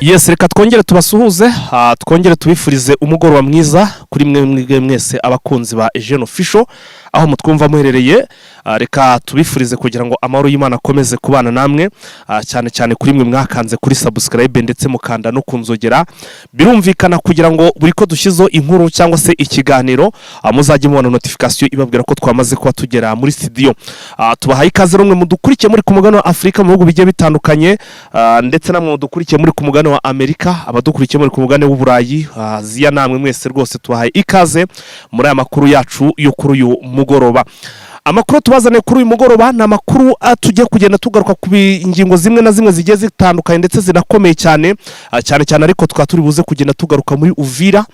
Yes, reka twongere tubasuhuze, twongere tubifurize umugoroba mwiza kuri mwe mwese abakunzi ba Eugene Official aho mutwumva muherereye. Reka tubifurize kugira ngo amahoro y'Imana akomeze kubana namwe, cyane cyane kuri mwe mwakanze kuri subscribe ndetse mukanda no kunzogera. Birumvikana kugira ngo buri ko dushyizo inkuru cyangwa se ikiganiro muzajye mubona notification ibabwira ko twamaze kuba tugera muri studio. Tubahaye ikaze rumwe mudukurikiye muri ku mugabane wa Afrika mu bihugu bigiye bitandukanye, ndetse namwe mudukurikiye muri ku mugabane wa Amerika, abadukurikiye muri ku mugabane w'Uburayi, Aziya, namwe mwese rwose tubahaye ikaze muri aya makuru yacu yo kuri uyu mugoroba. Amakuru tubazane kuri uyu mugoroba na makuru tujye kugenda tugaruka ku ingingo zimwe na zimwe zigiye zitandukanye ndetse zinakomeye cyane cyane ariko turi buze kugenda tugaruka muri Uvira.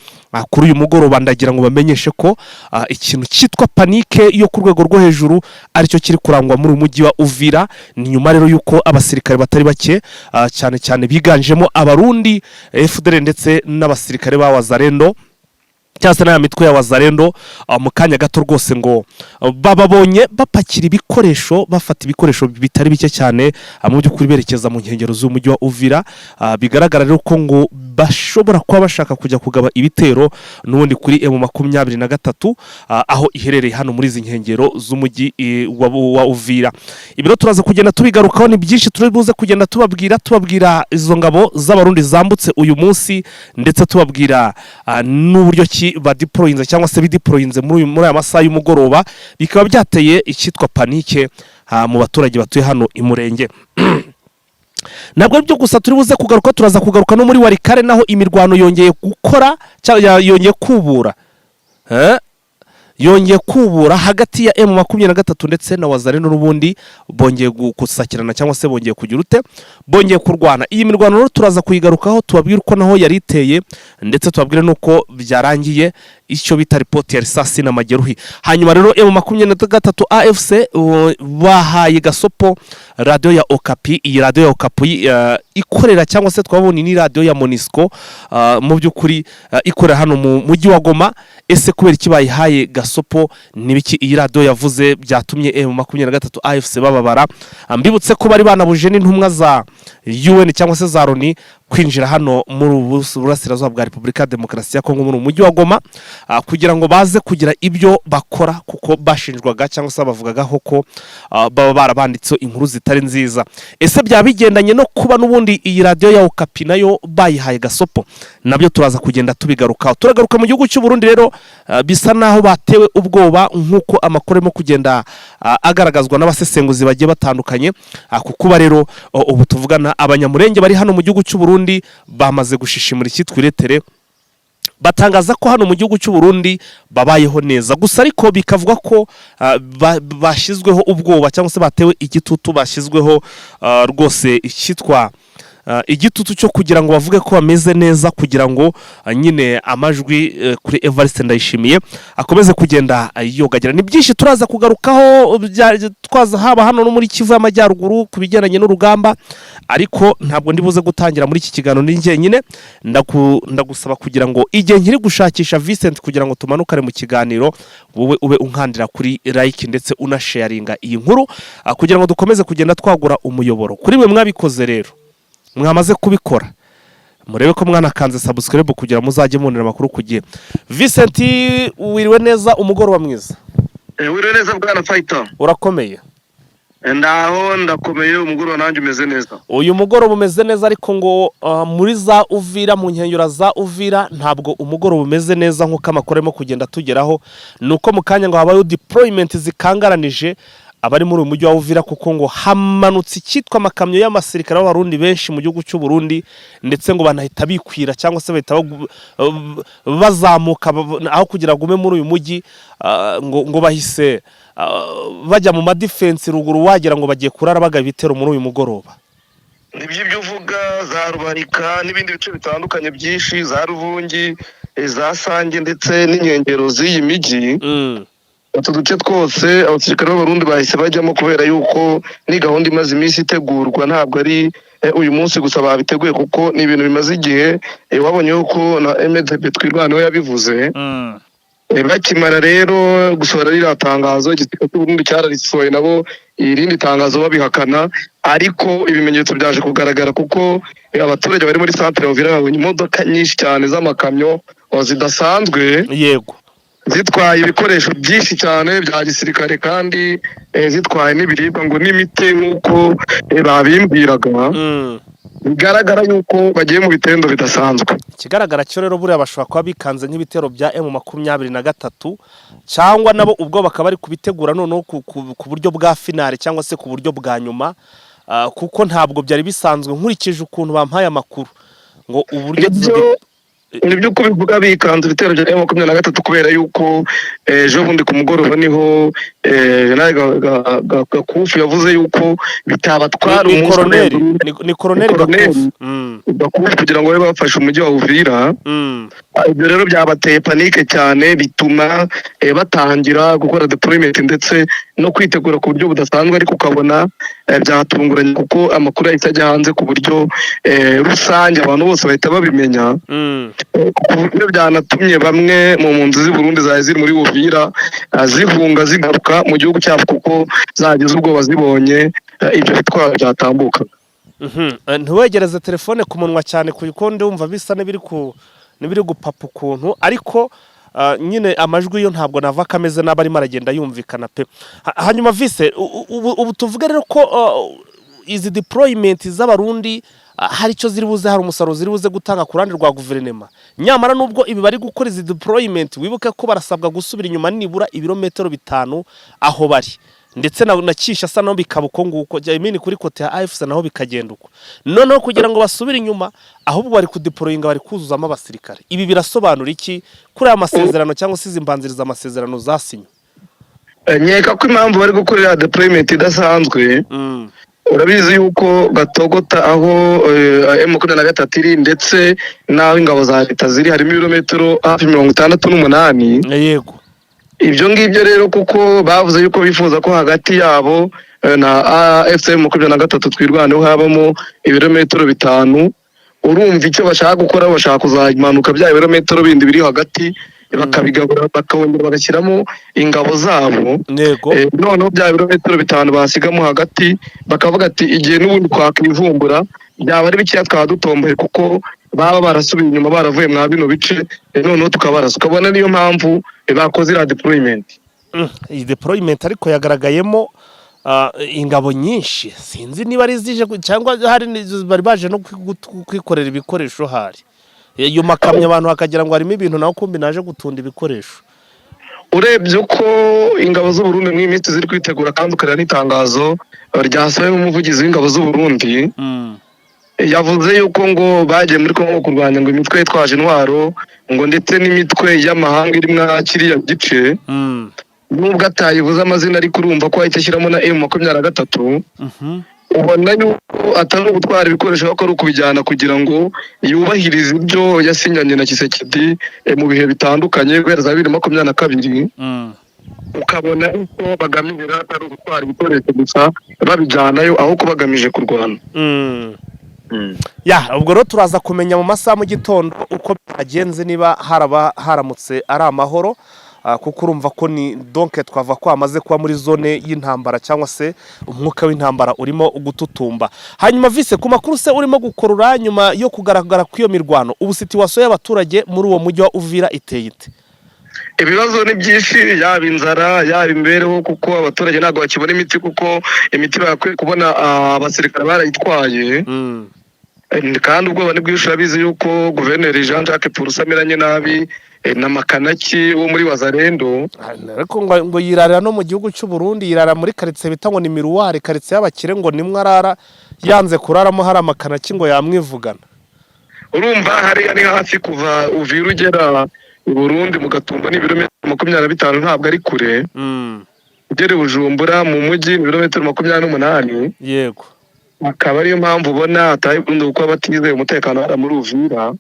Kuri uyu mugoroba ndagira ngo bamenyeshe ko ikintu cyitwa panike yo ku rwego rwo hejuru aricyo kiri kurangwa muri umujyi wa Uvira. Ni nyuma rero yuko abasirikare batari bake cyane biganjemo abarundi FDL ndetse n'abasirikare ba Wazalendo cyase na mitwe ya Wazalendo mu kanya gato rwose ngo bababonye bapakira ibikoresho, bafata ibikoresho bitari bike cyane mu by'ukuri berekeza mu nkengero z'umujyi wa Uvira. Bigaragara rero ko ngo bashobora kuba bashaka kujya kugaba ibitero n'ubundi kuri M23 aho iherereye hano muri izi nkengero z'umujyi wa Uvira. Ibiro turaza kugenda tubigarukaho, ni byinshi turibuze kugenda tubabwira izo ngabo z'abarundi zambutse uyu munsi, ndetse tubabwira n'uburyo ki badeployinze cyangwa se bideployinze muri aya masaha y'umugoroba, bikaba byateye icyitwa panike mu baturage batuye hano i Murenge. Nabwo byo gusa turibuze kugaruka, turaza kugaruka no muri Warikare naho imirwano yongeye gukora cyangwa yongeye kubura hagati ya M23 ndetse na Wazalendo n'ubundi bongeye gusakirana cyangwa se bongeye kugira ute, bongeye kurwana. Iyi mirwano rero turaza kuyigarukaho, tubabwira uko naho yariteye ndetse tubabwire nuko byarangiye, icyo bita report ya risasi na mageruhi. Hanyuma rero M23 AFC bahaye gasopo radio ya Okapi. Iyi radio ya Okapi ikorera cyangwa se twabonye ni radio ya Monisco mu by'ukuri ikorera hano mu mujyi wa Goma. Ese kubera iki bayihaye gasopo nibiki iyi radio yavuze byatumye M23 AFC bababara? Mbibutse ko bari banabuje n'intumwa za UN cyangwa se za Loni kwinjira hano muri burasirazuba bwa Repubulika Demokarasi ya Kongo muri umujyi wa Goma kugira ngo baze kugira ibyo bakora, kuko bashinjwaga cyangwa se bavugagaho ko baba barabanditse inkuru zitari nziza. Ese byabigendanye no kuba n'ubundi iyi radio ya Okapi nayo bayihaye gasopo? Nabyo turaza kugenda tubigaruka. Turagaruka mu gihugu cy'u Burundi rero, bisa naho batewe ubwoba nkuko amakuru arimo kugenda agaragazwa n'abasesenguzi bagiye batandukanye, kuko rero ubu tuvugana abanyamurenge bari hano mu gihugu cy'u Burundi bamaze gushishimura icyitwa iretere, batangaza ko hano mu gihugu cy'u Burundi babayeho neza. Gusa ariko bikavuga ko bashyizweho ubwoba cyangwa se batewe igitutu, bashyizweho rwose icyitwa igitutu cyo kugira ngo bavuge ko bameze neza, kugira ngo nyine amajwi kuri Evariste Ndayishimiye akomeze kugenda yogagira. Ni byinshi turaza kugarukaho, twaza haba hano no muri Kivu y'Amajyaruguru ku bigendanye n'urugamba, ariko ntabwo ndibuze gutangira muri iki kiganiro ni njyenyine. Ndagusaba kugira ngo igihe nkiri gushakisha Vincent kugira ngo tumanukare mu kiganiro, wowe ube unkandira kuri like ndetse unasharinga iyi nkuru kugira ngo dukomeze kugenda twagura umuyoboro. Kuri mwe mwabikoze rero, mwamaze kubikora, murebe ko mwanakanze subscribe kugira muzajye munira amakuru ku gihe. Vincent, wiriwe neza, umugoroba mwiza? Wiriwe neza bwana Fighter. Urakomeye? Ndaho ndakomeye, umugoroba nanjye umeze neza. Uyu mugoroba umeze neza, ariko ngo muri za Uvira, mu nkengero za Uvira ntabwo umugoroba umeze neza nkuko amakuru arimo kugenda tugeraho. Nuko mu kanya ngo habayo deployment zikangaranije abari muri umujyi wa Uvira, kuko ngo hamanutse icyitwa amakamyo y'amasirikare b'abarundi benshi mu gihugu cy'u Burundi, ndetse ngo banahita bikwira cyangwa se bahita bazamuka aho kugira gume muri uyu mujyi, ngo bahise bajya mu madefense ruguru, wagira ngo bagiye kurara bagaba ibitero muri uyu mugoroba. Nibyo uvuga, za Rubarika n'ibindi bice bitandukanye byinshi, za Ruvungi, za Sange ndetse n'inkengero z'iyi mijyi. Utu duce twose abasirikare b'abarundi bahise bajyamo, kubera yuko ni gahunda imaze iminsi itegurwa, ntabwo ari uyu munsi gusa babiteguye, kuko ni ibintu bimaze igihe. Wabonye yuko na MDP twirwanaho yabivuze bakimara rero gusohora ririya tangazo igisirikare cy'u Burundi cyararisohoye nabo irindi tangazo babihakana, ariko ibimenyetso byaje kugaragara kuko abaturage bari muri centre ya Uvira babonye imodoka nyinshi cyane z'amakamyo zidasanzwe, yego, zitwaye ibikoresho byinshi cyane bya gisirikare kandi zitwaye n'ibiribwa ngo n'imiti nk'uko babimbwiraga. Bigaragara yuko bagiye mu bitendo bidasanzwe. ikigaragara cyo rero buriya bashobora kuba bikanze nk'ibitero bya M23 cyangwa nabo ubwo bakaba bari kubitegura noneho ku buryo bwa finale cyangwa se ku buryo bwa nyuma, kuko ntabwo byari bisanzwe nkurikije ukuntu bampaye amakuru ngo uburyo nibyo uko bivuga bikanze ibitero bya M23 kubera yuko ejo bundi ku mugoroba niho Gakufu yavuze yuko bitabatwara ni koroneli Gakufu kugira ngo babe bafashe umujyi wa Uvira. Ibyo rero byabateye panike cyane bituma batangira gukora deployment ndetse no kwitegura ku buryo budasanzwe, ariko ukabona byatunguranye kuko amakuru yahise ajya hanze ku buryo rusange abantu bose bahita babimenya, ku buryo byanatumye bamwe mu mpunzi z'i Burundi zari ziri muri Uvira zihunga zigaruka mu gihugu cyabo kuko zagize ubwoba zibonye ibyo bitwaro byatambuka. ntiwegereze telefone ku munwa cyane kuko ndumva bisa n'ibiri gupapa ukuntu, ariko nyine amajwi yo ntabwo nava kameze nabi arimo aragenda yumvikana pe. Hanyuma vise ubu tuvuge rero ko izi deployment z'abarundi hari icyo ziri buze, hari umusaruro ziri buze gutanga ku ruhande rwa guverinoma. Nyamara nubwo ibi bari gukora izi deployment wibuke ko barasabwa gusubira inyuma nibura ibirometero 5 aho bari, ndetse na Kisha asa naho bikaba uko nguko Jamini kuri kote ya AFC naho bikagenda uko. Noneho kugira ngo basubire inyuma ahubwo bari kudeployinga, bari kuzuzamo abasirikare. Ibi birasobanura iki kuri aya masezerano cyangwa se izimbanziriza amasezerano zasinye? Nyeka ko impamvu bari gukorera deployment idasanzwe, urabizi yuko Gatogota aho M23 iri ndetse naho ingabo za leta ziri harimo ibirometero hafi 68. Yego, ibyo ngibyo rero kuko bavuze yuko bifuza ko hagati yabo na AFC M23 twirwaneho habamo ibirometero 5. Urumva icyo bashaka gukora, bashaka kuzayimanuka bya ibirometero bindi biri hagati bakabigabura bakongera bagashyiramo ingabo zabo. Noneho bya ibirometero 5 basigamo hagati bakavuga ati igihe n'ubundi twakwivumbura byaba ari bikiya twadutomboye kuko baba barasubiye inyuma baravuye mwa bino bice, noneho tukabarasa. Ukabona niyo mpamvu bakoze ira deployment. Iyi deployment ariko yagaragayemo ingabo nyinshi, sinzi niba ari zije cyangwa hari bari baje no kwikorera ibikoresho hari. Iyo makamyo abantu bakagira ngo harimo ibintu naho kumbi naje gutunda ibikoresho. Urebye uko ingabo z'u Burundi mu minsi ziri kwitegura kandi ukarira n'itangazo ryasohoye n'umuvugizi w'ingabo z'u Burundi, yavuze yuko ngo bagiye muri Kongo kurwanya ngo imitwe yitwaje intwaro ngo ndetse n'imitwe y'amahanga iri mwa kiriya gice. Nubwo atayivuze amazina ariko urumva ko ahita ashyiramo na M23. Ubona yuko atari ugutwara ibikoresho ahubwo ari ukubijyana kugira ngo yubahirize ibyo yasinyanye na Kisekedi mu bihe bitandukanye guhera za 2022. Ukabona ko bagamira atari ugutwara ibikoresho gusa babijyanayo ahubwo bagamije kurwana. Ubwo rero turaza kumenya mu masaha mu gitondo uko byagenze, niba haramutse ari amahoro, kuko urumva ko ni donc twava ko amaze kuba muri zone y'intambara cyangwa se umwuka w'intambara urimo gututumba. Hanyuma vise ku makuru se urimo gukorura nyuma yo kugaragara kw'iyo mirwano, ubu situation y'abaturage muri uwo mujyi wa Uvira iteye ite? Ibibazo ni byinshi, yaba inzara yaba imbereho, kuko abaturage ntabwo bakibona imiti kuko imiti bakwiye kubona abasirikare barayitwaye. Kandi ubwoba ni bwinshi, urabizi yuko guverineri Jean Jacques Purusa ameranye nabi na Makanaki wo muri Wazalendo, ariko ngo yirarira no mu gihugu cy'u Burundi, yirara muri quartier bita ngo ni Miruwari, quartier y'abakire ngo nimwe arara yanze kuraramo hari Makanaki ngo yamwivugana. Urumva hari ari hafi kuva Uvira ugera i Burundi mu Gatumba ni ibirometero 25, ntabwo ari kure. Ugere Bujumbura mu mujyi ibirometero 28. Yego, akaba ariyo mpamvu ubona ataye Burundi kuko batizeye umutekano hara muri Uvira.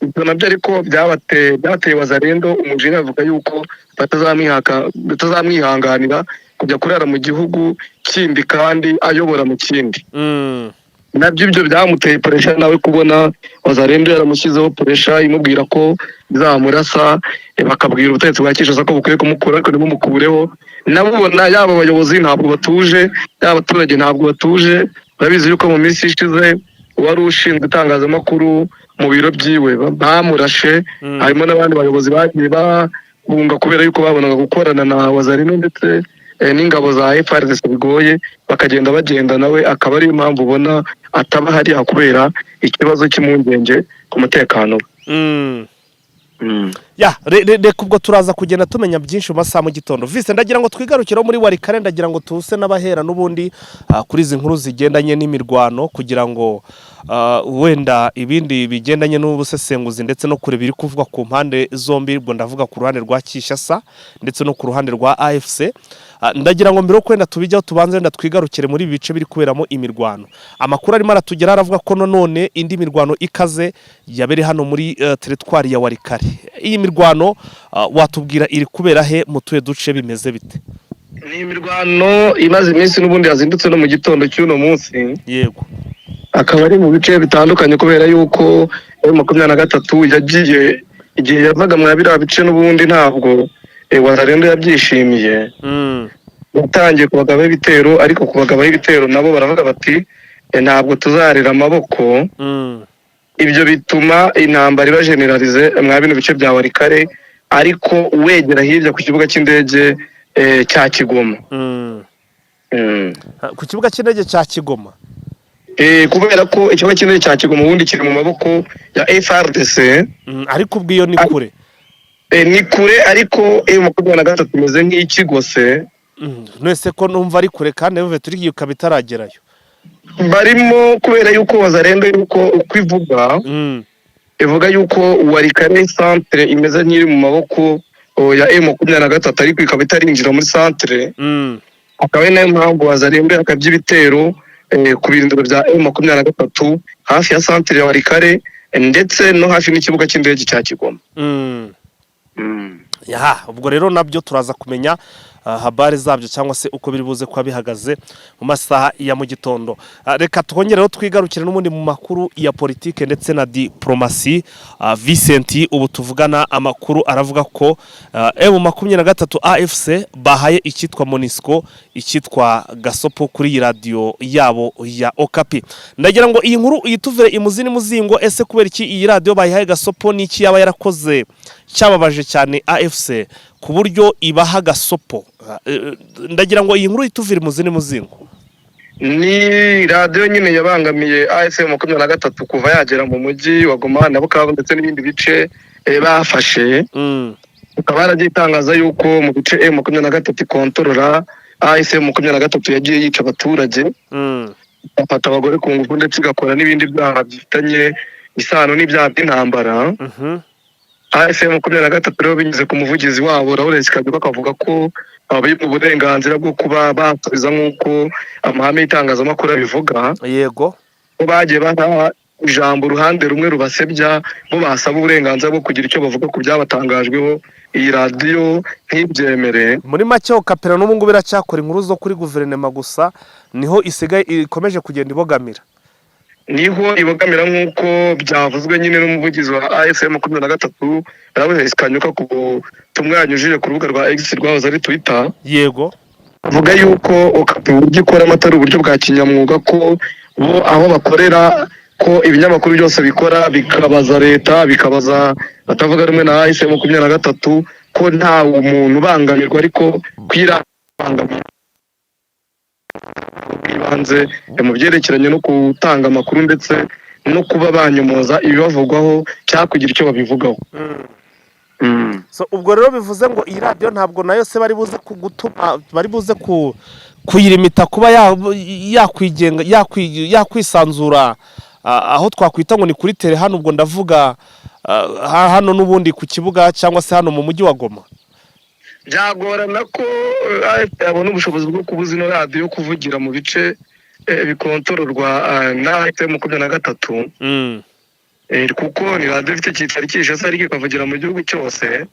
Ibyo nabyo ariko byateye Wazalendo umujina avuga yuko batazamwihanganira kujya kurara mu gihugu kindi kandi ayobora mu kindi. nabyo ibyo byamuteye puresha nawe kubona Wazalendo yaramushyizeho puresha imubwira ko bizamurasa, bakabwira ubutegetsi bwa Kinshasa ko bukwiye kumukura ariko ntibumukureho. Nabona yaba abayobozi ntabwo batuje, yaba abaturage ntabwo batuje. Urabizi yuko mu minsi ishize wari ushinzwe itangazamakuru mu biro byiwe bamurashe, harimo n'abandi bayobozi bagiye bahunga kubera yuko babonaga gukorana na Wazalendo ndetse n'ingabo za FARDC bigoye, bakagenda bagenda nawe akaba ariyo mpamvu ubona ataba hariya kubera ikibazo cy'impungenge ku mutekano we. reka ubwo turaza kugenda tumenya byinshi mu masaha mu gitondo. Vise ndagira ngo twigarukire muri Walikale, ndagira ngo tuse n'abahera n'ubundi kuri izi nkuru zigendanye n'imirwano, kugira ngo wenda ibindi bigendanye n'ubusesenguzi ndetse no kureba iri kuvugwa ku mpande zombi, ubwo ndavuga ku ruhande rwa Kinshasa ndetse no ku ruhande rwa AFC. Ndagira ngo mbere yo kwenda tubijyaho tubanze wenda twigarukire muri ibi bice biri kuberamo imirwano. Amakuru arimo aratugera aravuga ko none indi mirwano ikaze yabere hano muri teritwari ya Walikale. Iyi mirwano watubwira iri kubera he, mu tuye duce bimeze bite? Ni imirwano imaze iminsi n'ubundi yazindutse no mu gitondo cy'uno munsi. Yego, akaba ari mu bice bitandukanye kubera yuko M23 yagiye igihe yavaga mu biriya bice n'ubundi ntabwo Wazalendo yabyishimiye. Yatangiye kubagaba ibitero, ariko kubagaba ibitero nabo baravuga bati ntabwo tuzarira amaboko. Ibyo bituma intambara iba generalize mwa bino bice bya Walikale, ariko wegera hirya ku kibuga cy'indege cya Kigoma. Ku kibuga cy'indege cya Kigoma, kubera ko ikibuga cy'indege cya Kigoma ubundi kiri mu maboko ya FARDC, ariko ubwiyo ni kure. Ni kure, ariko M23 imeze nk'ikigose. Nese ko numva ari kure kandi bivuye turi bitaragerayo. Barimo kubera yuko Wazalendo yuko uko ivuga yuko Walikale centre imeze nk'iri mu maboko ya M23, ariko ikaba itarinjira muri centre. Akaba ari nayo mpamvu Wazalendo akabya ibitero ku birindiro bya M23 hafi ya centre ya Walikale ndetse no hafi n'ikibuga cy'indege cya Kigoma. Ubwo rero nabyo turaza kumenya habari zabyo cyangwa se uko biri buze kuba bihagaze mu masaha ya mu gitondo. Reka twongereho twigarukire n'ubundi mu makuru ya politike ndetse na diplomasi. Vincent, ubu tuvugana amakuru aravuga ko M23 AFC bahaye icyitwa Monisco, icyitwa Gasopo kuri iyi radio yabo ya Okapi. Ndagira ngo iyi nkuru uyituvire imuzini muzingo, ese kubera iki iyi radio bayihaye Gasopo, n'iki yaba yarakoze cyababaje cyane AFC ku buryo ibaha Gasopo? Ndagira ngo iyi nkuru ituvire imuzini muzingo. Ni radio nyine yabangamiye AFC 23 kuva yagera mu mujyi wa Goma na Bukavu ndetse n'ibindi bice bafashe. Ukaba yaragitangaza yuko mu bice M23 kontrola AFC 23 yagiye yica abaturage, afata abagore ku ngufu ndetse igakora n'ibindi byaha bifitanye isano n'ibyaha by'intambara. AFC 23 rero binyuze ku muvugizi wabo Lawrence Kanyuka akavuga ko abaye mu burenganzira bwo kuba basubiza nk'uko amahame y'itangazamakuru abivuga. Yego, ko bagiye baha ijambo uruhande rumwe rubasebya, bo basaba uburenganzira bwo kugira icyo bavuga ku byabatangajweho. Iyi radio ntibyemere. Muri make Okapera n'ubu ngubu biracyakora inkuru zo kuri guverinoma gusa, niho isigaye ikomeje kugenda ibogamira. Niho ibogamira nk'uko byavuzwe nyine n'umuvugizi wa AFC 23 Lawrence Kanyuka ku tumwanyujije ku rubuga rwa X rwahoze ari Twitter. Yego, avuga yuko Okapera gikora amatara uburyo bwa kinyamwuga, ko bo aho bakorera ko ibinyamakuru byose bikora bikabaza leta, bikabaza batavuga rumwe na AFC 23, ko nta umuntu bangamirwa, ariko kwirangamira ibanze mu byerekeranye no gutanga amakuru ndetse no kuba banyomoza ibibavugwaho cyangwa kugira icyo babivugaho. So ubwo rero bivuze ngo iyi radio ntabwo nayo se bari buze kugutuma, bari buze kuyirimita kuba yakwigenga yakwisanzura aho twakwita ngo ni kuri tele hano, ubwo ndavuga hano n'ubundi ku kibuga cyangwa se hano mu mujyi wa Goma. Byagorana ko abona ubushobozi bwo kubuza ino radio kuvugira mu bice bikontororwa na AFC 23. Kuko ni radio ifite cyitari Kinshasa ariko ikavugira mu gihugu cyose.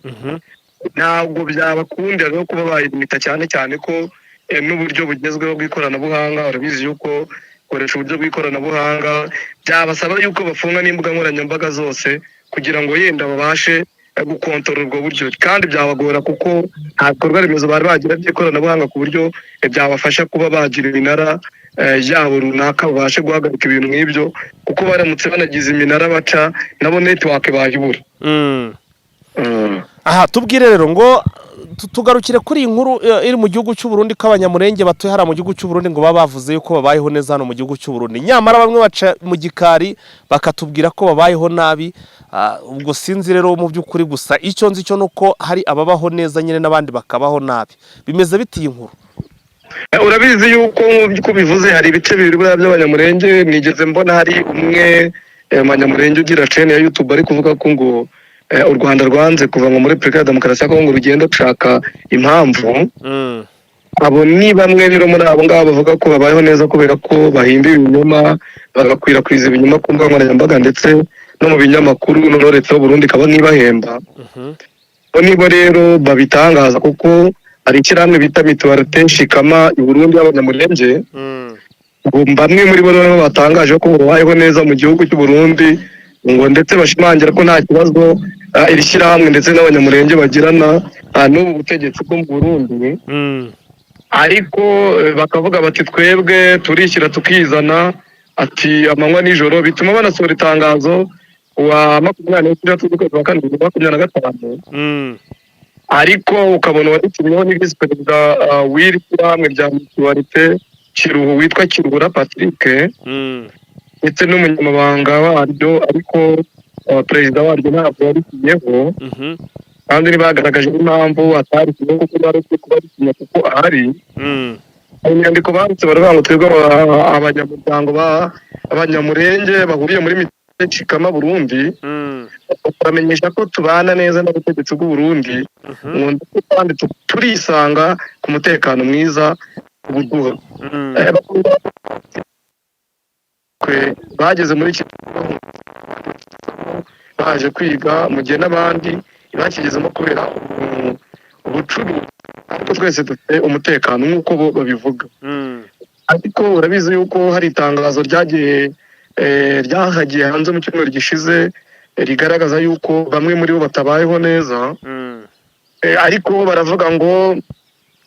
Ntabwo byabakundira no kuba bayirimita cyane ko n'uburyo bugezweho bw'ikoranabuhanga. Urabizi yuko bakoresha uburyo bw'ikoranabuhanga, byabasaba yuko bafunga n'imbuga nkoranyambaga zose kugira ngo yenda babashe gukontorora ubwo buryo, kandi byabagora kuko nta bikorwa remezo bari bagira by'ikoranabuhanga ku buryo byabafasha kuba bagira iminara yabo runaka babashe guhagarika ibintu nk'ibyo, kuko baramutse banagize iminara baca nabo network bayibura. Aha tubwire rero ngo tugarukire kuri iyi nkuru iri mu gihugu cy'u Burundi ko abanyamurenge batuye hara mu gihugu cy'u Burundi ngo babavuze yuko babayeho neza hano mu gihugu cy'u Burundi, nyamara bamwe baca mu gikari bakatubwira ko babayeho nabi. Ubwo sinzi rero mu by'ukuri, gusa icyo nzi cyo nuko hari ababaho neza nyine n'abandi bakabaho nabi. Bimeze biti iyi nkuru? Urabizi yuko nk'uko bivuze hari ibice bibiri by'abanyamurenge. Nigeze mbona hari umwe umunyamurenge ugira chaîne ya YouTube ari kuvuga ko ngo u Rwanda rwanze kuva muri Repubulika ya Demokarasi ya Kongo rugenda gushaka impamvu. Abo ni bamwe rero muri abo ngabo bavuga ko babayeho neza kubera ko bahimba ibinyoma, bagakwirakwiza ibinyoma ku mbuga nkoranyambaga ndetse no mu binyamakuru, no leta y'u Burundi ikaba nk'ibahemba. Bo nibo rero babitangaza kuko hari ishyirahamwe bita Mutualité Shikama i Burundi y'abanyamurenge. Bamwe muri bo rero batangaje ko babayeho neza mu gihugu cy'u Burundi, ngo ndetse bashimangira ko nta kibazo iri shyirahamwe ndetse n'abanyamurenge bagirana n'ubu butegetsi bwo mu Burundi. Ariko bakavuga bati twebwe turishyira tukizana, ati amanywa nijoro, bituma banasohora itangazo wa 26/4/2025. Ariko ukabona wanditseho ni visi perezida w'iri shyirahamwe rya Mutualité Kiruhu witwa Kiruhura Patrick, ndetse n'umunyamabanga waryo, ariko perezida waryo ntabwo yarisiyeho, kandi bagaragaje impamvu atari kuko bari kuba bisinya kuko ahari. Inyandiko banditse baravuga ngo twebwe abanyamuryango abanyamurenge bahuriye muri Mutualité Shikama Burundi bamenyesha ko tubana neza n'ubutegetsi bw'u Burundi, kandi turisanga ku mutekano mwiza ubuduha. Bageze muri iki baje kwiga mu gihe n'abandi bakigezemo kubera ubucuruzi, ariko twese dufite umutekano nk'uko bo babivuga. Ariko urabizi yuko hari itangazo ryagiye hanze mu cyumweru gishize rigaragaza yuko bamwe muri bo batabayeho neza. Ariko baravuga ngo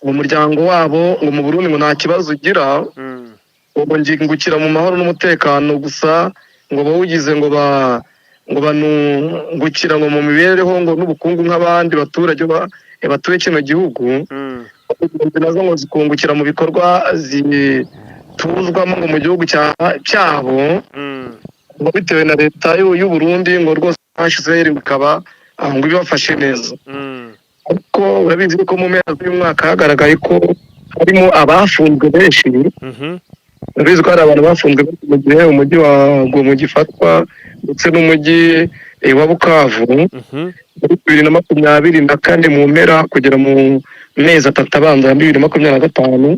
umuryango wabo ngo mu Burundi ngo nta kibazo ugira, ngo ngingukira mu mahoro n'umutekano gusa, ngo bawugize ngo banungukira ngo mu mibereho ngo n'ubukungu nk'abandi baturage batuye kino gihugu, nazo ngo zikungukira mu bikorwa zituzwamo ngo mu gihugu cyabo, ngo bitewe na leta y'u Burundi ngo rwose hashize bikaba ngo ibafashe neza. Ariko urabizi ko mu mpera z'uyu mwaka hagaragaye ko harimo abafunzwe benshi. Urabizi ko hari abantu bafunzwe mu gihe umujyi wa Goma gifatwa ndetse n'umujyi wa Bukavu muri 2024 mu mpera kugera mu mezi 3 abanza ya 2025.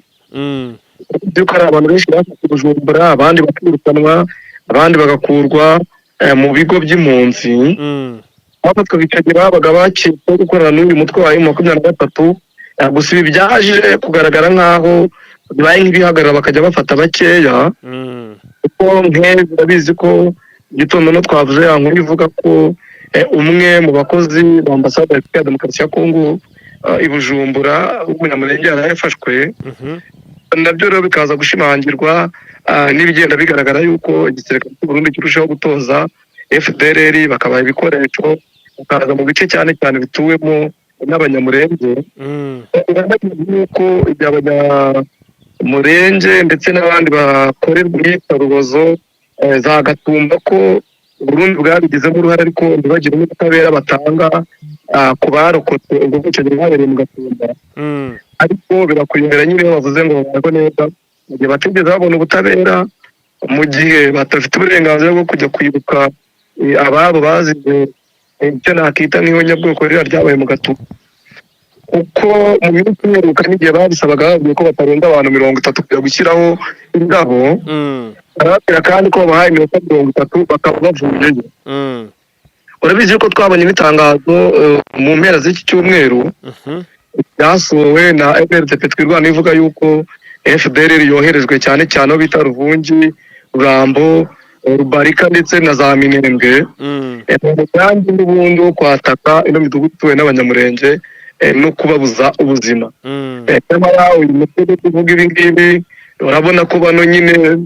Byuko hari abantu benshi bafite Bujumbura, abandi bakirukanwa, abandi bagakurwa mu bigo by'impunzi. Abafatwa bikagira babaga bakekwa gukorana n'uyu mutwe wa M23, gusa ibi byaje kugaragara nk'aho bibaye nk'ibihagarara bakajya bafata bakeya, kuko urabizi ko igitondo no twavuze nkuru ivuga ko umwe mu bakozi ba ambasade ya Repubulika ya Demokarasi ya Kongo i Bujumbura w'umunyamurenge yarafashwe. Nabyo rero bikaza gushimangirwa n'ibigenda bigaragara yuko igisirikare cy'u Burundi kirushaho gutoza FDLR bakabaha ibikoresho, bakaza mu bice cyane cyane bituwemo n'abanyamurenge. Yuko iby'abanyamurenge ndetse n'abandi bakorerwa imyitozo za Gatumba ko Burundi bwabigizemo uruhare, ariko ntibagire ubutabera batanga ku barokotse ubwo bwicanyi bwabereye mu Gatumba. Ariko birakuyobera nyine bavuze ngo babaho neza mu gihe batigeze babona ubutabera, mu gihe batafite uburenganzira bwo kujya kwibuka ababo bazize icyo nakita nk'ihonyabwoko ririya ryabaye mu Gatumba. Uko mu minsi iheruka n'igihe babisabaga bavuye ko batarenga abantu 30 kujya gushyiraho ingabo, barababwira kandi ko babahaye 30 bakaba bavuyeyo. Urabizi yuko twabonye n'itangazo mu mpera z'iki cyumweru ryasohowe na FRDP twirwana ivuga yuko FDLR yoherejwe cyane cyane aho bita Ruvungi, Rurambo, Rubarika ndetse na za Minembwe. Kandi n'ubundi wo kwataka ino midugudu ituwe n'abanyamurenge no kubabuza ubuzima. Nyamara uyu mutwe tuvuga ibi ngibi urabona ko bano nyine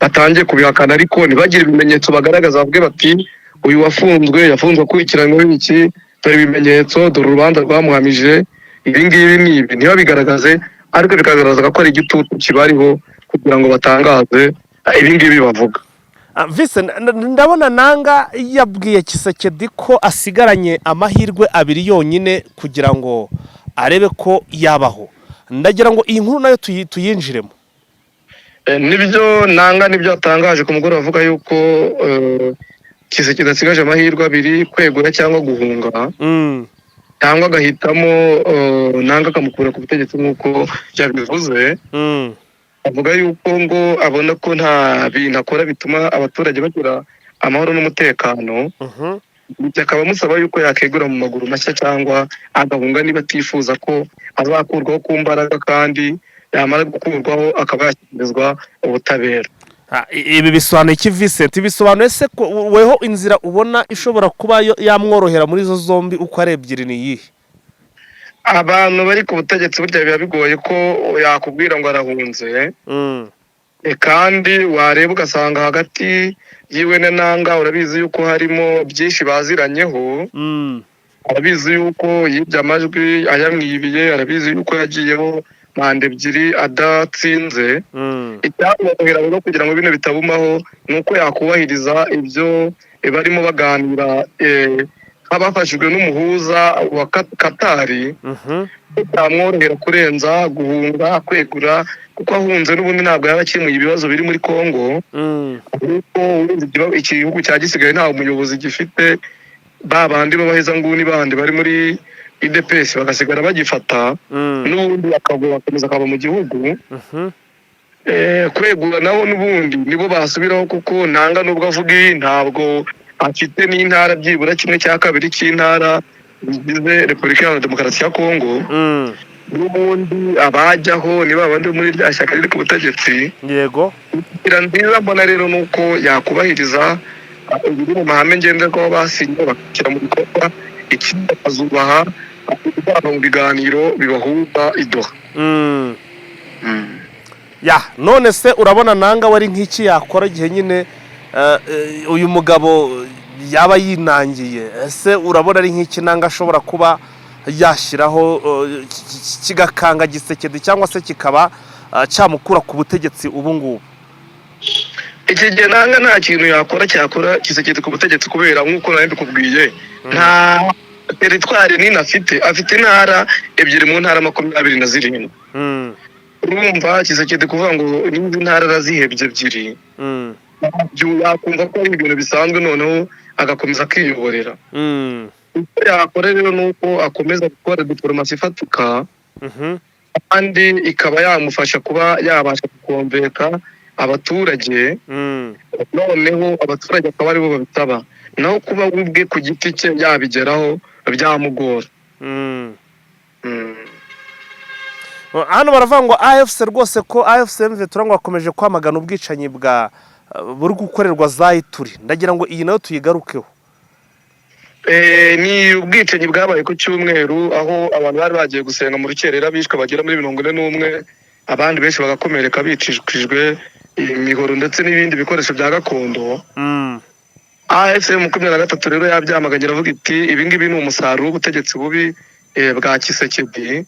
batangiye kubihakana, ariko ntibagire ibimenyetso bagaragaza bavuge bati uyu yafunzwe akurikiranyweho iki, dore ibimenyetso, dore urubanza rwamuhamije ibi ngibi n'ibi, ntibabigaragaze, ariko bikagaragaza ko ari igitutu kibariho kugira ngo batangaze ibi ngibi bavuga. Vise, ndabona Nanga yabwiye Kisekedi ko asigaranye amahirwe abiri yonyine kugira ngo arebe ko yabaho. Ndagira ngo iyi nkuru nayo tuyinjiremo. Nibyo Nanga nibyo atangaje ku mugoroba avuga yuko Kisekedi asigaje amahirwe abiri, kwegura cyangwa guhunga, cyangwa agahitamo Nanga akamukura ku butegetsi nk'uko yabivuze. Avuga yuko ngo abona ko nta bintu akora bituma abaturage bagira amahoro n'umutekano, akaba amusaba yuko yakegura mu maguru mashya cyangwa agahunga niba atifuza ko azakurwaho ku mbaraga, kandi yamara gukurwaho akaba yashyikirizwa ubutabera. Ibi bisobanuye iki Vincent? Bisobanuye se ko weho inzira ubona ishobora kuba yamworohera muri zo zombi uko ari ebyiri ni iyihe? Abantu bari ku butegetsi burya biba bigoye ko yakubwira ngo arahunze, kandi wareba ugasanga hagati yiwe na Nanga urabizi yuko harimo byinshi baziranyeho. Arabizi yuko yibye amajwi ayamwibiye, arabizi yuko yagiyeho manda ebyiri adatsinze. Icyamworohera rero kugira ngo bino bitabumaho ni uko yakubahiriza ibyo barimo baganira, abafashijwe n'umuhuza wa Katari. Bitamworohera kurenza guhunga, kwegura, kuko ahunze n'ubundi ntabwo yaba akemuye ibibazo biri muri Kongo, ariko igihugu cya gisigaye nta umuyobozi gifite, babandi b'abahezanguni bandi bari muri IDPS bagasigara bagifata, n'ubundi bakakomeza akaba mu gihugu. Kwegura nabo n'ubundi nibo basubiraho, kuko Nanga nubwo avuga ntabwo afite n'intara byibura 1/2 cy'intara bigize Repubulika Iharanira Demokarasi ya Kongo. N'ubundi abajyaho niba abandi muri rya shyaka riri ku butegetsi. Yego. Nziza mbona rero nuko yakubahiriza ibiri mu mahame ngenderwaho basinye, bakashyira mu bikorwa, ikindi akazubaha mu biganiro bibahuza idoha. None se urabona Nanga wari nk'iki yakora igihe nyine uyu mugabo yaba yinangiye? Ese urabona ari nk'iki Nanga ashobora kuba yashyiraho kigakanga Gisekedi cyangwa se kikaba cyamukura ku butegetsi ubu ngubu? Iki gihe Nanga nta kintu yakora cyakora Kisekedi ku butegetsi, kubera nk'uko nari mbikubwiye nta teritwari nini afite intara ebyiri mu ntara 27. Urumva Kisekedi kuvuga ngo n'indi ntara arazihebye ebyiri, yakumva ko ari ibintu bisanzwe, noneho agakomeza akiyoborera. Icyo yakora rero ni uko akomeza gukora diplomasi ifatika, kandi ikaba yamufasha kuba yabasha gukomveka abaturage, noneho abaturage akaba aribo babitaba, naho kuba ubwe ku giti cye yabigeraho byamugora. Hano baravuga ngo AFC rwose ko AFC M23 ngo akomeje kwamagana ubwicanyi buri gukorerwa za Ituri. Ndagira ngo iyi nayo tuyigarukeho. Ni ubwicanyi bwabaye ku cyumweru, aho abantu bari bagiye gusenga mu rukerera bishwe bagera muri 41, abandi benshi bagakomereka bicishijwe imihoro ndetse n'ibindi bikoresho bya gakondo. AFC M23 rero yabyamaganye, aravuga iti ibi ngibi ni umusaruro w'ubutegetsi bubi bwa Kisekedi,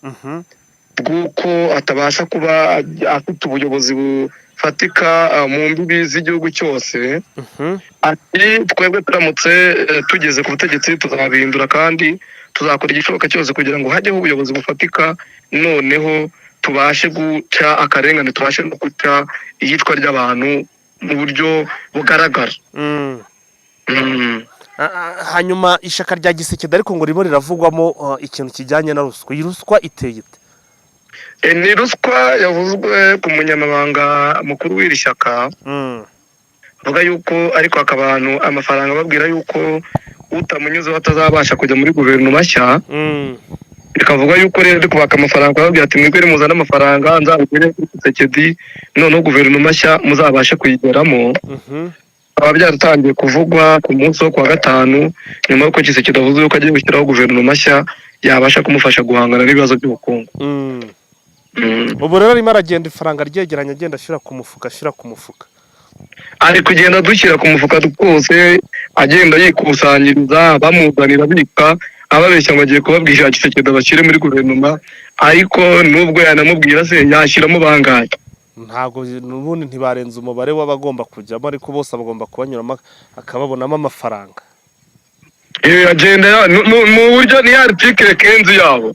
bw'uko atabasha kuba afite ubuyobozi bufatika mu mbibi z'igihugu cyose. Ati twebwe turamutse tugeze ku butegetsi tuzabihindura, kandi tuzakora igishoboka cyose kugira ngo hajyeho ubuyobozi bufatika, noneho tubashe guca akarengane, tubashe no guca iyicwa ry'abantu mu buryo bugaragara. Hanyuma ishaka rya Gisekedi ariko ngo ribo riravugwamo ikintu kijyanye na ruswa. Iyi ruswa iteye ite? Ni ruswa yavuzwe ku munyamabanga mukuru w'iri shyaka, avuga yuko ariko akabantu amafaranga babwira yuko utamunyuzeho atazabasha kujya muri guverinoma nshya. bikavuga yuko rero ndi kubaka amafaranga babwira ati mwebwe muzana amafaranga nzabigere kuri Tshisekedi noneho guverinoma nshya muzabashe kuyigeramo. Aba byaratangiye kuvugwa ku munsi wo kuwa gatanu nyuma y'uko Tshisekedi avuze yuko agiye gushyiraho guverinoma nshya yabasha kumufasha guhangana n'ibibazo by'ubukungu. Ubu rero arimo aragenda ifaranga ryegeranya agenda ashyira ku mufuka ari kugenda dushyira ku mufuka twose, agenda yikusanyiriza bamuzanira abika ababeshya ngo agiye kubabwira Tshisekedi bashyire muri guverinoma, ariko nubwo yanamubwira se yashyiramo bangahe. ntago n'ubundi ntibarenze umubare w'abagomba kujyamo, ariko bose bagomba kubanyuramo akababonamo amafaranga. Agenda mu buryo ni article kenzi yabo.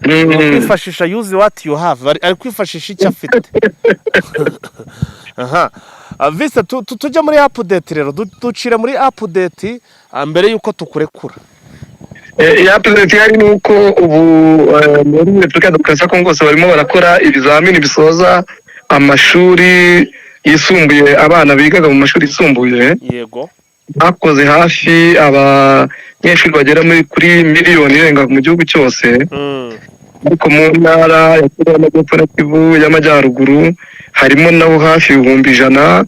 Kwifashisha use what you have, ari kwifashisha icyo afite. Vise tujya muri update rero, ducira muri update mbere yuko tukurekura. Update yari nuko ubu muri Repubulika ya Demokarasi ya Kongo barimo barakora ibizamini bisoza amashuri yisumbuye, abana bigaga mu mashuri yisumbuye. Yego. Bakoze hafi abanyeshuri bagera kuri miliyoni irenga mu gihugu cyose. Ariko mu ntara ya Kivu y'Amajyepfo na Kivu y'Amajyaruguru harimo naho hafi 100,000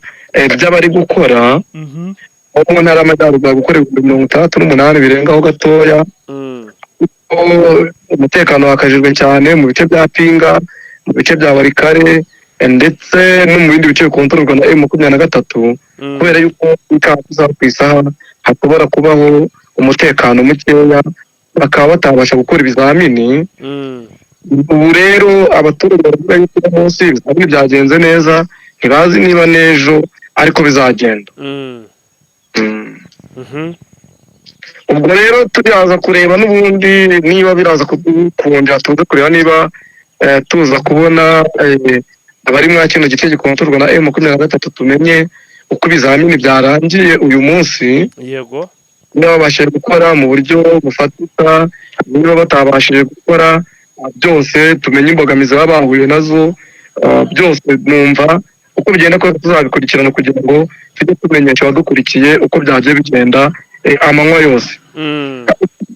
by'abari gukora. Mu ntara y'Amajyaruguru gukora 68 birengaho gatoya. Umutekano wakajijwe cyane mu bice bya Pinga, mu bice bya Barikare ndetse no mu bindi bice bikontororwa na M23, kubera yuko ikaza ku isaha hatobora kubaho umutekano mukeya, bakaba batabasha gukora ibizamini. Ubu rero abaturage baravuga yuko munsi ibizamini byagenze neza, ntibazi niba nejo ariko bizagenda. Ubwo rero turaza kureba n'ubundi niba biraza kongera tuze kureba niba tuza kubona abari mwa kino gice gikontorwa na M23, tumenye uko ibizamini byarangiye uyu munsi. Yego. Niba babashije gukora mu buryo bufatika, niba batabashije gukora byose, tumenye imbogamizi baba bahuye nazo. Byose numva uko bigenda ko tuzabikurikirana kugira ngo tujye tumenyesha abadukurikiye uko byagiye bigenda amanywa yose.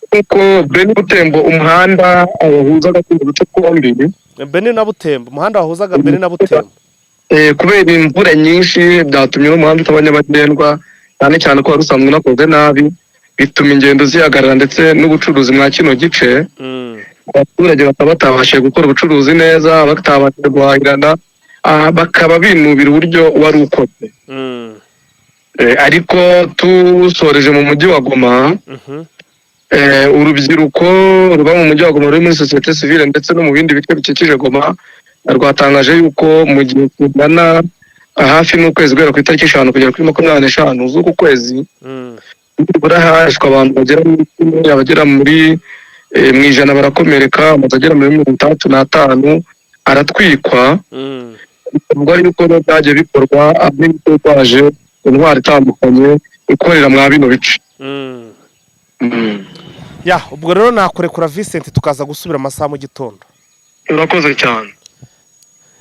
Kuko Beni Butembo umuhanda wahuzaga ku duce twombi. Beni na Butembo, umuhanda wahuzaga Beni na Butembo. Kubera imvura nyinshi byatumye umuhanda utaba nyabagendwa, cyane cyane ko wari usanzwe unakoze nabi, bituma ingendo zihagarara ndetse n'ubucuruzi mwa kino gice. Abaturage bakaba batabashije gukora ubucuruzi neza, batabashije guhahirana, bakaba binubira uburyo wari ukoze. Ariko tusoreje mu mujyi wa Goma, urubyiruko ruba mu mujyi wa Goma ruri muri societe civile ndetse no mu bindi bice bikikije Goma rwatangaje yuko mu gihe kingana hafi n'ukwezi guhera ku itariki 5 kugera kuri 25 z'uku kwezi, burahashwa abantu bagera muri 10, abagera muri mu ijana barakomereka, amaze agera muri 35 aratwikwa. Ubwo yuko byagiye bikorwa n'ibitwaje intwari itandukanye ikorera mwa bino bice. Ubwo rero nakurekura Vincent tukaza gusubira amasaha mu gitondo. Urakoze cyane.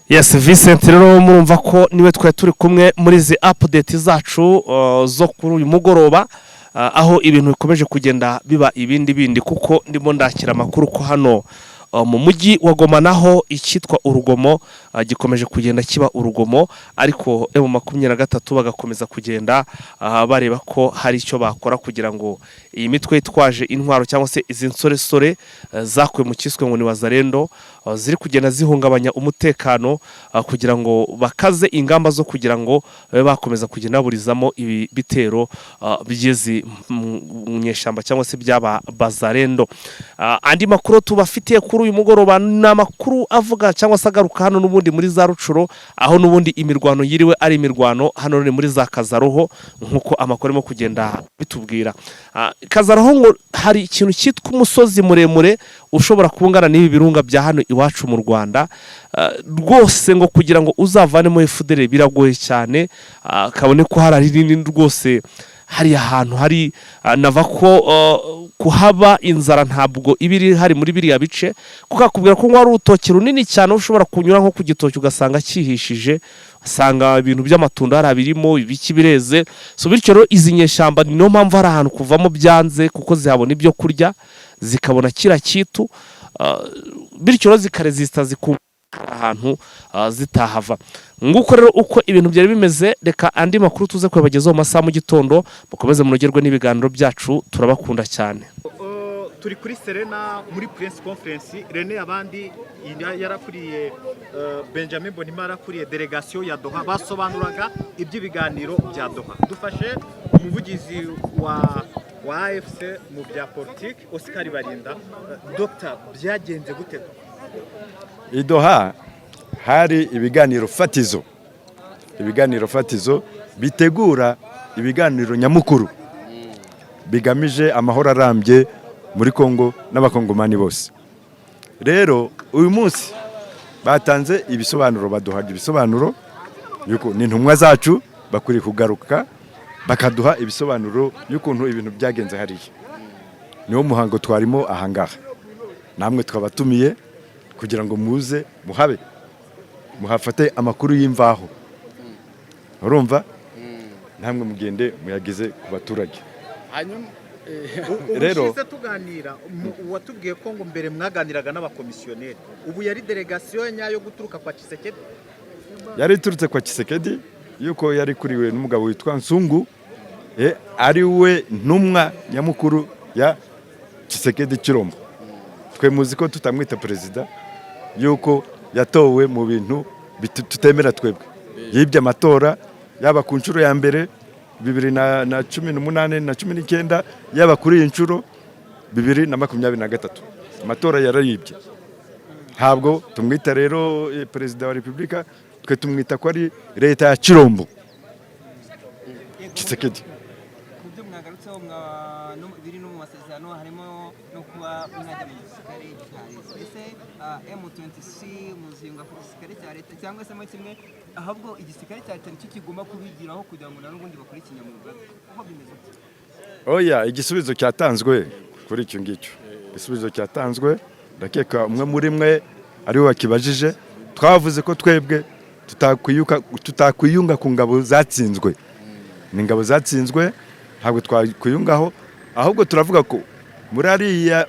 Yes, Vincent rero murumva ko niwe twari turi kumwe muri izi update zacu zo kuri uyu mugoroba, aho ibintu bikomeje kugenda biba ibindi kuko ndimo ndakira amakuru ko hano mu mujyi wa Goma naho icyitwa urugomo gikomeje kugenda kiba urugomo, ariko M23 bagakomeza kugenda bareba ko hari icyo bakora kugira ngo iyi mitwe itwaje intwaro cyangwa se izi nsoresore zakuye mu kiswe ngo ni Wazalendo ziri kugenda zihungabanya umutekano kugira ngo bakaze ingamba zo kugira ngo bakomeza kugenda burizamo ibi bitero bigezi mu nyeshamba cyangwa se byaba Bazalendo. Andi makuru tubafitiye kuri uyu mugoroba n'amakuru avuga cyangwa se agaruka hano n'ubundi muri za Rucuro, aho n'ubundi imirwano yiriwe ari imirwano hano ni muri za Kazaroho nkuko amakuru arimo kugenda bitubwira. Kazaroho ngo hari ikintu cyitwa umusozi muremure ushobora kubungana n'ibi birunga bya hano iwacu mu Rwanda, rwose ngo kugira ngo uzavanemo FDL biragoye cyane, kabone ko hari rinini rwose hari ahantu hari nava ko kuhaba inzara ntabwo ibiri hari muri biriya bice, kuko akubwira ko ngo ari urutoki runini cyane ushobora kunyura nko ku gitoki ugasanga cyihishije, asanga ibintu by'amatunda hari abirimo ibiki bireze. So bityo rero izi nyeshamba niyo mpamvu hari ahantu kuvamo byanze kuko zihabona ibyo kurya, zikabona kiriya kitu bityo rero zikaresisita zikubaka ahantu zitahava. Nguko rero uko ibintu byari bimeze, reka andi makuru tuze kubagezaho mu masaha mu gitondo, mukomeze munogerwe n'ibiganiro byacu, turabakunda cyane. Turi kuri Serena muri press conference. René abandi yarakuriye Benjamin Bonima yarakuriye delegation ya Doha, basobanuraga iby'ibiganiro bya Doha. Dufashe umuvugizi wa AFC mu bya politique Oscar Barinda. Dr. byagenze gute? I Doha hari ibiganiro fatizo bitegura ibiganiro nyamukuru bigamije amahoro arambye muri Kongo n'abakongomani bose. Rero uyu munsi batanze ibisobanuro, baduhaga ibisobanuro yuko n'intumwa zacu bakuri kugaruka bakaduha ibisobanuro y'ukuntu ibintu byagenze hariya. Niwo muhango twarimo ahangaha, namwe twabatumiye kugira ngo muze muhafate amakuru y'imvaho. Urumva namwe mugende muyagize ku baturage. Rero tuganira watubwiye ko ngo mbere mwaganiraga n'abakomisiyoneri, ubu yari delegation nyayo guturuka kwa Tshisekedi? Yari iturutse kwa Tshisekedi yuko yari kuriwe n'umugabo witwa Nsungu, ari we ntumwa nyamukuru ya Tshisekedi Chilombo. Twe muzi ko tutamwita perezida yuko yatowe mu bintu tutemera twebwe. Yibye amatora yaba ku nshuro ya mbere 2018 na 19 yaba kuri inshuro 2023 amatora yarayibye. Ntabwo tumwita rero perezida wa Republika, twe tumwita ko ari leta ya Chilombo Tshisekedi. Kubyo mwagarutseho biri no mu masezerano harimo no kuba mwajya mu gisirikare cya leta. Ese M23 muzinga ku gisirikare cya leta cyangwa se mo kimwe, ahubwo igisirikare cya leta nicyo kigomba kubigiraho kugira ngo n'ubundi bakore ikinyamwuga? Aho bimeze bite? Oya, igisubizo cyatanzwe kuri icyo ngicyo. Igisubizo cyatanzwe, ndakeka umwe muri mwe ari we wakibajije. Twavuze ko twebwe tutakwiyunga ku ngabo zatsinzwe. Ni ingabo zatsinzwe, ntabwo twakwiyungaho, ahubwo turavuga ko muri ariya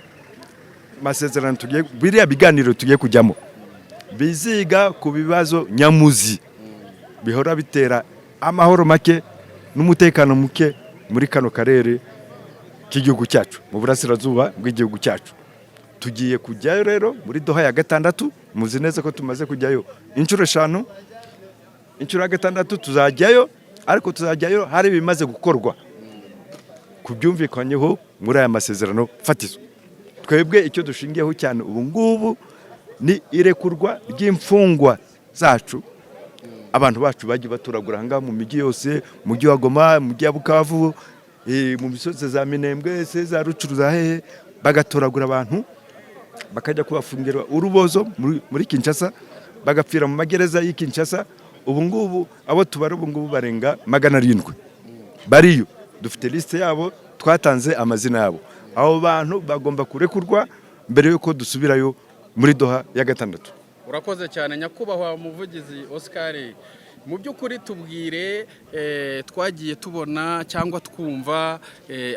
masezerano biriya biganiro tugiye kujyamo biziga ku bibazo nyamuzi bihora bitera amahoro make n'umutekano muke muri kano karere k'igihugu cyacu, mu burasirazuba bw'igihugu cyacu. Tugiye kujyayo rero muri Doha ya 6, muzi neza ko tumaze kujyayo inshuro 5. Inshuro ya 6 tuzajyayo, ariko tuzajyayo hari bimaze gukorwa kubyumvikanyeho muri aya masezerano fatizo. Twebwe icyo dushingiyeho cyane ubu ngubu ni irekurwa ry'imfungwa zacu. Abantu bacu bagiye baturagura hanga mu migi yose, mu mujyi wa Goma, mu mujyi wa Bukavu, mu misozi za Minembwe, za Rucuruza, hehe, bagatoragura abantu bakajya kubafungira urubozo muri Kinshasa, bagapfira mu magereza y'i Kinshasa. Ubu ngubu abo tubara ubu ngubu barenga 700 bariyo. Dufite liste yabo, twatanze amazina yabo. Abo bantu bagomba kurekurwa mbere yuko dusubirayo muri Doha ya 6. Urakoze cyane nyakubahwa muvugizi Oscar. Mu by'ukuri tubwire, twagiye tubona cyangwa twumva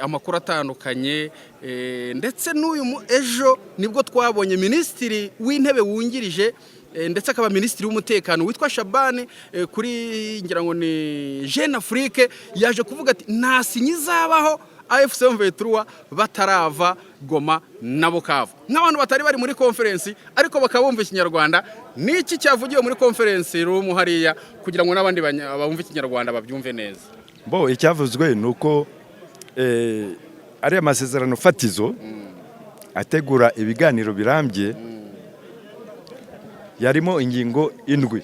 amakuru atandukanye, ndetse n'uyu ejo nibwo twabonye minisitiri w'intebe wungirije ndetse akaba minisitiri w'umutekano witwa Shabani kuri ngira ngo ni Jeune Afrique, yaje kuvuga ati nta sinyi zabaho AFC M23 batarava Goma na Bukavu. N'abantu batari bari muri conference ariko bakabumva ikinyarwanda. Niki cyavugiwe muri conference room hariya kugira ngo n'abandi bumve ikinyarwanda babyumve neza? Bo icyavuzwe nuko ari amasezerano fatizo ategura ibiganiro birambye, yarimo ingingo 7.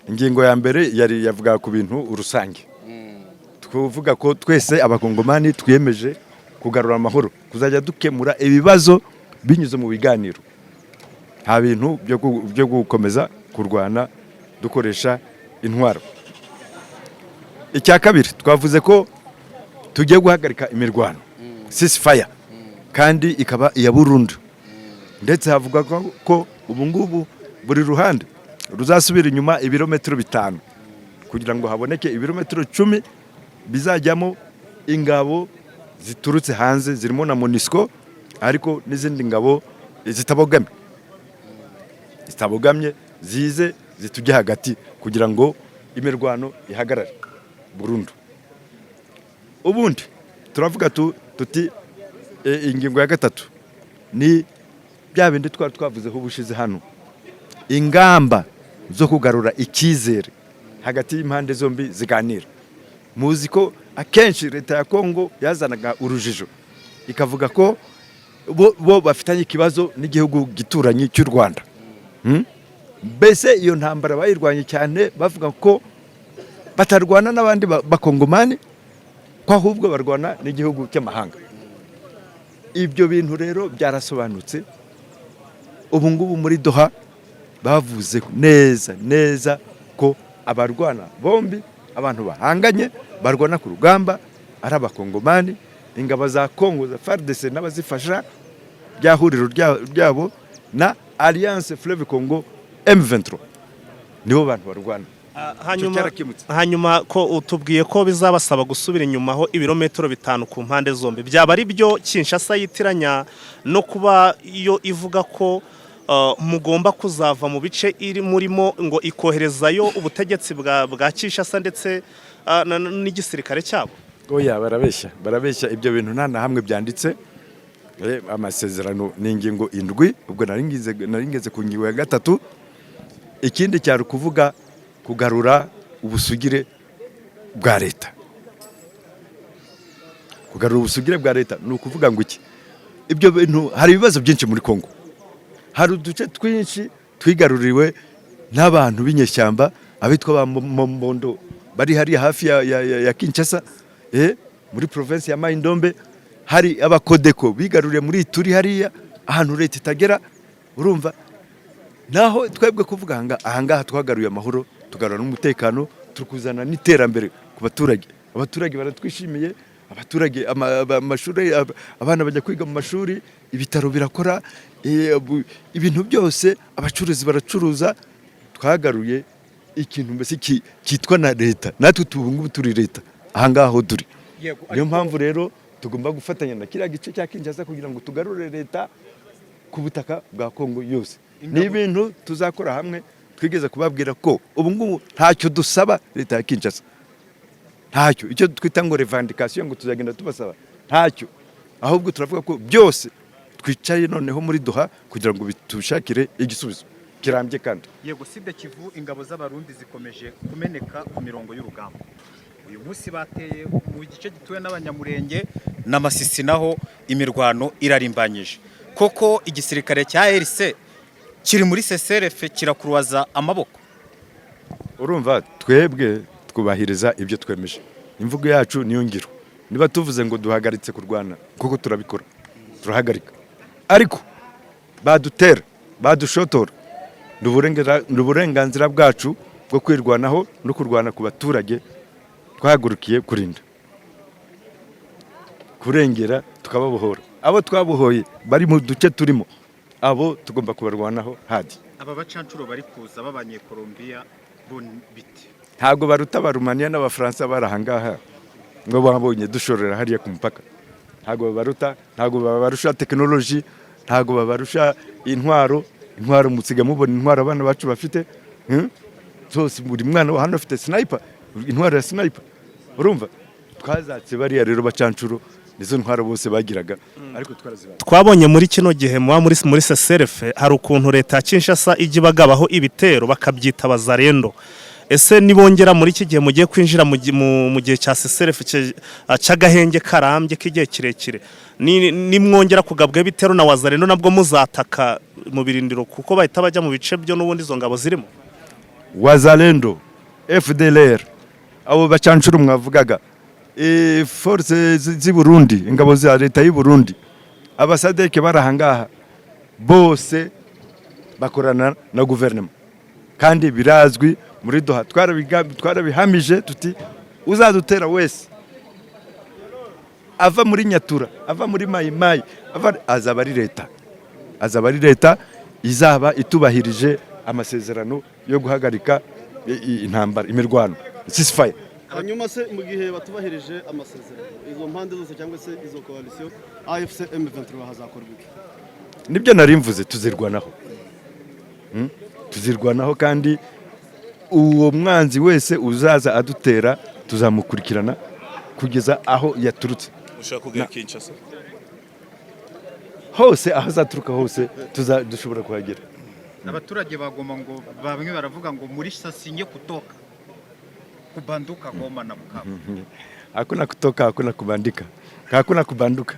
Ingingo ya mbere yari yavuga ku bintu urusange. Tuvuga ko twese abakongomani twiyemeje kugarura amahoro, kuzajya dukemura ibibazo binyuze mu biganiro. Nta bintu byo gukomeza kurwana dukoresha intwaro. Icya kabiri twavuze ko tugiye guhagarika imirwano, ceasefire, kandi ikaba iya burundu. Ndetse havuga ko ubu ngubu buri ruhande ruzasubira inyuma ibirometero 5 kugira ngo haboneke ibirometero 10 bizajyamo ingabo ziturutse hanze, zirimo na MONUSCO ariko n'izindi ngabo zitabogamye zize zitujye hagati kugira ngo imirwano ihagarare burundu. Ubundi turavuga tuti ingingo ya gatatu ni bya bindi twavuzeho ubushize hano, ingamba zo kugarura icyizere hagati y'impande zombi ziganira. Muzi ko akenshi leta ya Kongo yazanaga urujijo ikavuga ko bo bafitanye ikibazo n'igihugu gituranye cy'u Rwanda. Mbese iyo ntambara bayirwanye cyane bavuga ko batarwana n'abandi bakongomani, ko ahubwo barwana n'igihugu cy'amahanga. Ibyo bintu rero byarasobanutse. Ubu ngubu muri Doha bavuze neza ko abarwana bombi, abantu bahanganye barwana ku rugamba ari abakongomani, ingabo za Kongo za FARDC n'abazifasha byahuriro ryabo na Alliance Fleuve Congo M23 nibo bantu barwana. Hanyuma ko utubwiye ko bizabasaba gusubira inyuma ho ibirometero 5 ku mpande zombi, byaba ari byo Kinshasa yitiranya no kuba iyo ivuga ko mugomba kuzava mu bice iri murimo ngo ikoherezayo ubutegetsi bwa Kinshasa ndetse n'igisirikare cyabo? Oya, barabeshya ibyo bintu nta na hamwe byanditse. Amasezerano ni ingingo 7, ubwo naringeze ku ngingo ya 3. Ikindi cyari kuvuga kugarura ubusugire bwa leta. Kugarura ubusugire bwa leta ni ukuvuga ngo iki? Ibyo bintu hari ibibazo byinshi muri Kongo. Hari uduce twinshi twigaruriwe n'abantu b'inyeshyamba abitwa ba Mombondo bari hari hafi ya Kinshasa, muri province ya Mai-Ndombe. Hari abakodeko bigaruriye muri turi hariya ahantu leta itagera. Urumva naho twebwe kuvuga ahangaha twagaruye amahoro, tugarura n'umutekano, turukuzana n'iterambere ku baturage. Abaturage baratwishimiye, abaturage amashuri, abana bajya kwiga mu mashuri, ibitaro birakora, ibintu byose, abacuruzi baracuruza. Twagaruye ikintu mbese kitwa na leta, natwe tubungu turi leta ahangaha ho duri. Niyo mpamvu rero tugomba gufatanya na kiriya gice cya Kinshasa kugira ngo tugarure leta ku butaka bwa Kongo yose. Ni ibintu tuzakora hamwe. Twigeze kubabwira ko ubu ngubu ntacyo dusaba leta ya Kinshasa, ntacyo icyo twita ngo revendication ngo tuzagenda tubasaba, ntacyo. Ahubwo turavuga ko byose twicaye noneho muri Doha kugira ngo bitushakire igisubizo kirambye. Kandi yego, Sud Kivu ingabo z'abarundi zikomeje kumeneka ku mirongo y'urugamba. Uyu munsi bateye mu gice gituwe n'abanyamurenge n'amasisi, naho imirwano irarimbanyije. Koko igisirikare cya RC kiri muri CCRF kirakuruwaza amaboko? Urumva twebwe twubahiriza ibyo twemeje. Imvugo yacu niyo ngiro. Niba tuvuze ngo duhagaritse kurwana, kuko turabikora, turahagarika. Ariko badutera, badushotora, n'uburenganzira bwacu bwo kwirwanaho no kurwana ku baturage. Twahagurukiye kurinda, kurengera, tukababohora. Abo twabohoye bari mu duce turimo, abo tugomba kubarwanaho hadi. Aba bacancuro bari kuza babanye Colombia biti ntago baruta Barumania n'Abafaransa barahangaha ngo babonye dushorera hariya ku mupaka. Ntago baruta, ntago babarusha technology, ntago babarusha intwaro mutsiga mubona intwaro abana bacu bafite. Zose buri mwana wa hano afite sniper, intwaro ya sniper. Urumva twazatse bariya rero bacancuro nizo ntwaro bose bagiraga, ariko twarazibaye. Twabonye muri kino gihe muri CCRF hari ukuntu leta ya Kinshasa ijya bagabaho ibitero bakabyita bazarendo. Ese nibongera muri iki gihe mugiye kwinjira mu gihe cya CCRF cy'agahenge karambye k'igihe kirekire, ni mwongera kugabwa ibitero na wazarendo nabwo muzataka mu birindiro kuko bahita bajya mu bice byo n'ubundi izo ngabo zirimo? Wazalendo, FDLR, abo bacancuro mwavugaga, force z'i Burundi, ingabo za leta y'u Burundi, abasadeke barahangaha bose bakorana na guverinoma kandi birazwi. Muri Doha twarabihamije tuti uzadutera wese ava muri Nyatura, ava muri Mayimayi, azaba ari leta izaba itubahirije amasezerano yo guhagarika intambara, imirwano, ceasefire. hanyuma se mu gihe batubahirije amasezerano izo mpande zose cyangwa se izo coalition AFC M23 hazakorwa iki? Nibyo nari mvuze, tuzirwanaho tuzirwanaho, kandi uwo mwanzi wese uzaza adutera tuzamukurikirana kugeza aho yaturutse. ushaka kugera Kinshasa hose aho azaturuka hose dushobora kuhagera. abaturage bagoma ngo bamwe baravuga ngo muri sasinye kutoka kubanduka Goma na Bukavu. Hakuna kutoka, hakuna kubandika, hakuna kubanduka.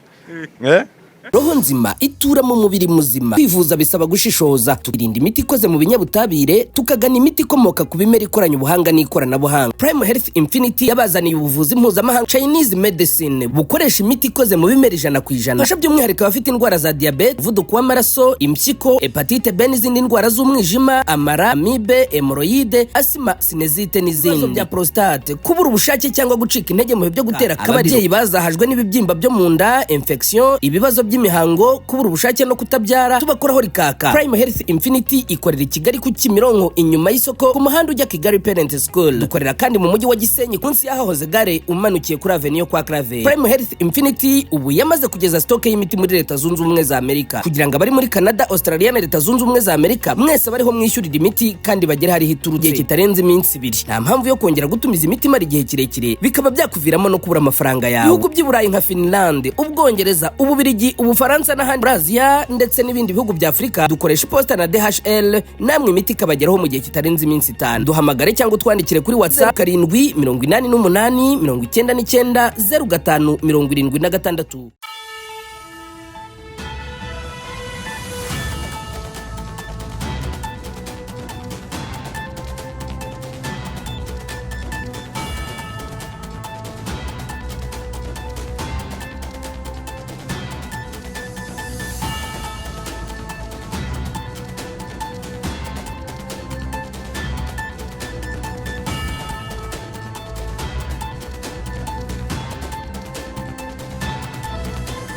Roho nzima itura mu mubiri muzima. Kwivuza bisaba gushishoza, tukirinda imiti ikoze mu binyabutabire, tukagana imiti ikomoka ku bimera ikoranye ubuhanga n'ikoranabuhanga. Prime Health Infinity yabazaniye ubuvuzi mpuzamahanga Chinese medicine bukoresha imiti ikoze mu bimera 100%. Fasha by'umwihariko abafite indwara za diabete, umuvuduko w'amaraso, impyiko, hepatite B n'izindi ndwara z'umwijima, amara, amibe, hemorrhoide, asima, sinezite n'izindi. Bya prostate, kubura ubushake cyangwa gucika intege mu byo gutera kababyeyi bazahajwe n'ibibyimba byo mu nda, infection, ibibazo imihango, kubura ubushake no kutabyara, tubakoraho rikaka. Prime Health Infinity ikorera i Kigali ku Kimironko inyuma y'isoko ku muhanda ujya Kigali Parent School. Dukorera kandi mu mujyi wa Gisenyi kunsi y'ahahoze gare umanukiye kuri Avenue kwa Clave. Prime Health Infinity ubu yamaze kugeza stock y'imiti muri Leta Zunze Ubumwe za Amerika, kugira ngo abari muri Canada, Australia na Leta Zunze Ubumwe za Amerika mwese bariho mwishyurira imiti kandi bagera hari hiturutse kitarenze iminsi 2. Nta mpamvu yo kongera gutumiza imiti mari igihe kirekire bikaba byakuviramo no kubura amafaranga yawe. Ibihugu by'i Burayi nka Finland, Ubwongereza, Ububirigi, Ubufaransa n'ahandi Brazil ndetse n'ibindi bihugu bya Afrika dukoresha posta na DHL, namwe imiti kabageraho mu gihe kitarenze iminsi 5. Duhamagare cyangwa twandikire kuri WhatsApp 788 99 99 05 76.